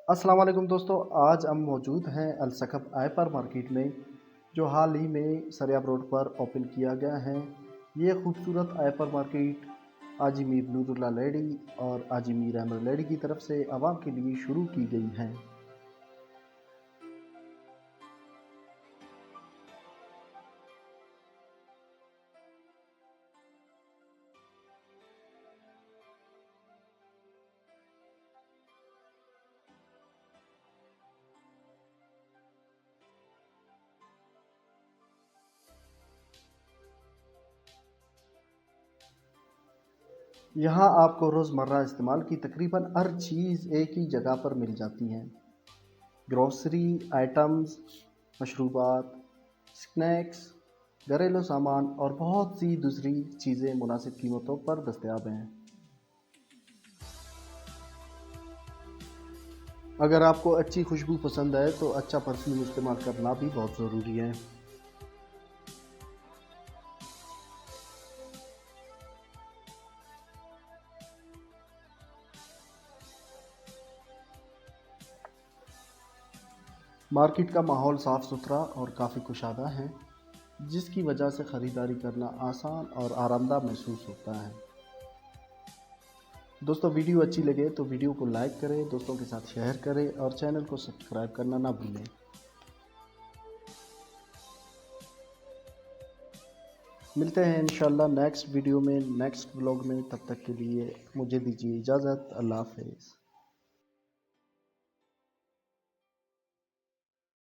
अस्सलाम वालेकुम दोस्तों, आज हम मौजूद हैं अलसकब हाइपर मार्केट में, जो हाल ही में सरियाब रोड पर ओपन किया गया है। ये खूबसूरत हाइपर मार्केट हाजी मीर नूरुल्लाह लेडी और हाजी मीर अहमद लेडी की तरफ से आवाम के लिए शुरू की गई है। यहाँ आपको रोज़मर्रा इस्तेमाल की तकरीबन हर चीज़ एक ही जगह पर मिल जाती हैं। ग्रोसरी आइटम्स, मशरूबात, स्नैक्स, घरेलू सामान और बहुत सी दूसरी चीज़ें मुनासिब कीमतों पर दस्तयाब हैं। अगर आपको अच्छी खुशबू पसंद है तो अच्छा परफ्यूम इस्तेमाल करना भी बहुत ज़रूरी है। मार्केट का माहौल साफ़ सुथरा और काफ़ी कुशादा है, जिसकी वजह से ख़रीदारी करना आसान और आरामदायक महसूस होता है। दोस्तों, वीडियो अच्छी लगे तो वीडियो को लाइक करें, दोस्तों के साथ शेयर करें और चैनल को सब्सक्राइब करना ना भूलें। मिलते हैं इंशाल्लाह नेक्स्ट वीडियो में, नेक्स्ट व्लॉग में। तब तक के लिए मुझे दीजिए इजाज़त। अल्लाह हाफ़िज़।